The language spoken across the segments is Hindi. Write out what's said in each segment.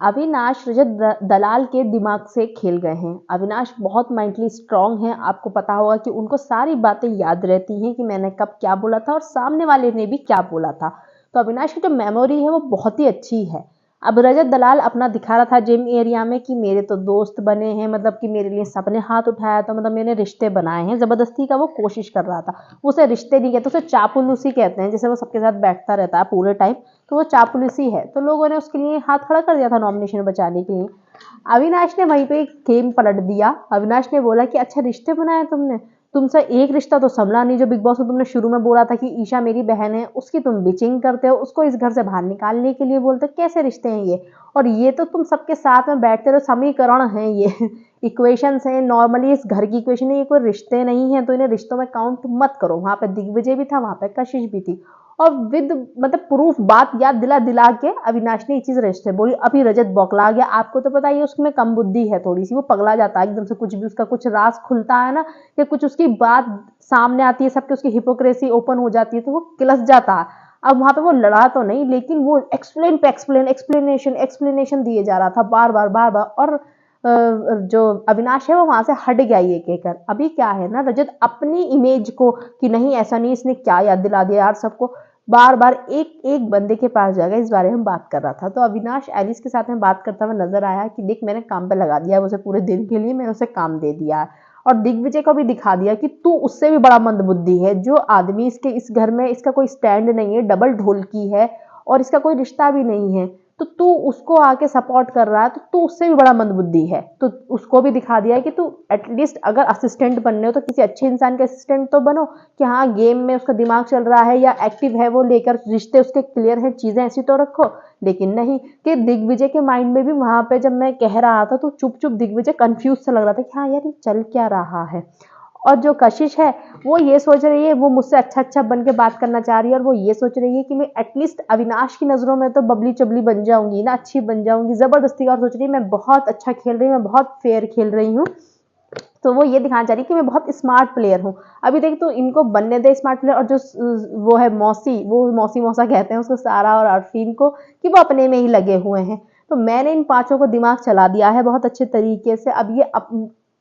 अविनाश रजत दलाल के दिमाग से खेल गए हैं। अविनाश बहुत मेंटली स्ट्रांग हैं। आपको पता होगा कि उनको सारी बातें याद रहती हैं कि मैंने कब क्या बोला था और सामने वाले ने भी क्या बोला था। तो अविनाश की जो मेमोरी है वो बहुत ही अच्छी है। अब रजत दलाल अपना दिखा रहा था जिम एरिया में कि मेरे तो दोस्त बने हैं, मतलब कि मेरे लिए सबने हाथ उठाया था, मतलब मैंने रिश्ते बनाए हैं। जबरदस्ती का वो कोशिश कर रहा था। उसे रिश्ते नहीं कहते, उसे चापलूसी कहते हैं। जैसे वो सबके साथ बैठता रहता है पूरे टाइम, तो वो चापलूसी है। तो लोगों ने उसके लिए हाथ खड़ा कर दिया था नॉमिनेशन बचाने के लिए। अविनाश ने वहीं पे गेम पलट दिया। अविनाश ने बोला कि अच्छा रिश्ते बनाए तुमने, तुमसे एक रिश्ता तो संभला नहीं। जो बिग बॉस में तुमने शुरू में बोला था कि ईशा मेरी बहन है, उसकी तुम बिचिंग करते हो, उसको इस घर से बाहर निकालने के लिए बोलते हो। कैसे रिश्ते हैं ये? और ये तो तुम सबके साथ में बैठते रहो, समीकरण है ये इक्वेशंस हैं। नॉर्मली इस घर की इक्वेशन है, ये कोई रिश्ते नहीं है। तो इन्हें रिश्तों में काउंट मत करो। वहां पे दिग्विजय भी था, वहां पे कशिश भी थी। और विद मतलब प्रूफ बात याद दिला दिला के अविनाश ने ये चीज रिश्ते बोली। अभी रजत बौखला गया। आपको तो पता ही है उसमें कम बुद्धि है थोड़ी सी, वो पगला जाता है एकदम से। कुछ भी उसका कुछ राज खुलता है ना, या कुछ उसकी बात सामने आती है, सबके उसकी हिपोक्रेसी ओपन हो जाती है, तो वो किलस जाता है। अब वहां पे वो लड़ा तो नहीं, लेकिन वो एक्सप्लेन पे एक्सप्लेनेशन एक्सप्लेनेशन दिए जा रहा था बार बार बार बार। और जो अविनाश है वो वहां से हट गया ये कहकर। अभी क्या है ना, रजत अपनी इमेज को कि नहीं ऐसा नहीं, इसने क्या याद दिला दिया यार सबको, बार बार एक एक बंदे के पास जाकर इस बारे में बात कर रहा था। तो अविनाश एलिस के साथ में बात करता हुआ नजर आया कि देख मैंने काम पे लगा दिया है उसे, पूरे दिन के लिए मैंने उसे काम दे दिया है। और दिग्विजय को भी दिखा दिया कि तू उससे भी बड़ा मंदबुद्धि है। जो आदमी इसके इस घर में इसका कोई स्टैंड नहीं है, डबल ढोलकी है और इसका कोई रिश्ता भी नहीं है, तो तू उसको आके सपोर्ट कर रहा है, तो तू उससे भी बड़ा मंदबुद्धि है। तो उसको भी दिखा दिया कि तू एटलीस्ट अगर असिस्टेंट बनने हो तो किसी अच्छे इंसान के असिस्टेंट तो बनो, कि हाँ गेम में उसका दिमाग चल रहा है या एक्टिव है वो, लेकर रिश्ते उसके क्लियर हैं, चीजें ऐसी तो रखो। लेकिन नहीं, कि दिग्विजय के माइंड में भी वहां पे जब मैं कह रहा था तो चुप चुप दिग्विजय कंफ्यूज सा लग रहा था कि हाँ यार ये चल क्या रहा है। और जो कशिश है वो ये सोच रही है, वो मुझसे अच्छा अच्छा बन के बात करना चाह रही है, और वो ये सोच रही है कि मैं एटलीस्ट अविनाश की नजरों में तो बबली चबली बन जाऊंगी ना, अच्छी बन जाऊंगी जबरदस्ती का। और सोच रही है मैं बहुत अच्छा खेल रही हूँ, मैं बहुत फेयर खेल रही हूँ। तो वो ये दिखाना चाह रही है कि मैं बहुत स्मार्ट प्लेयर हूँ। अभी देख तो इनको बनने दे स्मार्ट प्लेयर। और जो वो है मौसी, वो मौसी मौसा कहते हैं उसको, सारा और अरफीन को, कि वो अपने में ही लगे हुए हैं। तो मैंने इन पांचों को दिमाग चला दिया है बहुत अच्छे तरीके से। अब ये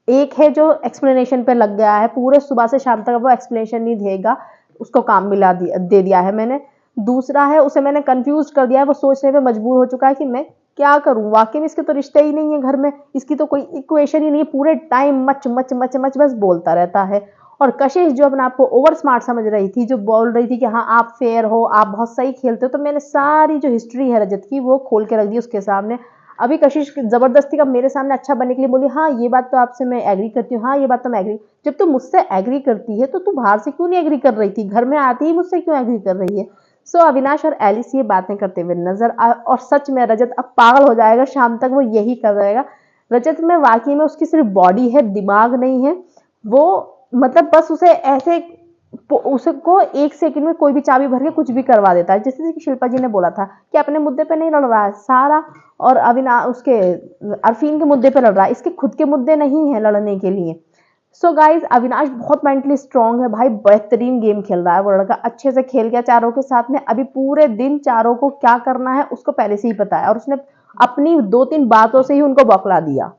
एक है जो एक्सप्लेनेशन पे लग गया है, पूरे सुबह से शाम तक वो एक्सप्लेनेशन नहीं देगा, उसको काम मिला दे दिया है मैंने। दूसरा है उसे मैंने कंफ्यूज कर दिया है, वो सोचने पे मजबूर हो चुका है कि मैं क्या करूं, वाकई में इसके तो रिश्ते ही नहीं है घर में, इसकी तो कोई इक्वेशन ही नहीं है, पूरे time much much much much बस बोलता रहता है। और कशिश जो अपने आप को ओवर स्मार्ट समझ रही थी, जो बोल रही थी कि हाँ आप फेयर हो, आप बहुत सही खेलते हो, तो मैंने सारी जो हिस्ट्री है रजत की वो खोल के रख दी उसके सामने। अभी कशिश जबरदस्ती का मेरे सामने अच्छा बनने के लिए बोली, हाँ ये बात तो आपसे मैं एग्री करती हूँ, हाँ ये बात तो मैं एग्री। जब तू मुझसे एग्री करती है तो तू बाहर से क्यों नहीं एग्री कर रही थी, घर में आती ही मुझसे क्यों एग्री कर रही है? सो अविनाश और एलिस ये बातें करते हुए नजर आ, और सच में रजत अब पागल हो जाएगा, शाम तक वो यही कर रहेगा। रजत में वाकई में उसकी सिर्फ बॉडी है, दिमाग नहीं है। वो मतलब बस उसे ऐसे उसको एक सेकंड में कोई भी चाबी भर के कुछ भी करवा देता है। जैसे कि शिल्पा जी ने बोला था कि अपने मुद्दे पे नहीं लड़ रहा है सारा, और अविनाश उसके अरफीन के मुद्दे पे लड़ रहा है, इसके खुद के मुद्दे नहीं है लड़ने के लिए। सो गाइज अविनाश बहुत मेंटली स्ट्रांग है भाई, बेहतरीन गेम खेल रहा है वो लड़का, अच्छे से खेल गया चारों के साथ में। अभी पूरे दिन चारों को क्या करना है उसको पहले से ही पता है, और उसने अपनी दो तीन बातों से ही उनको बौखला दिया।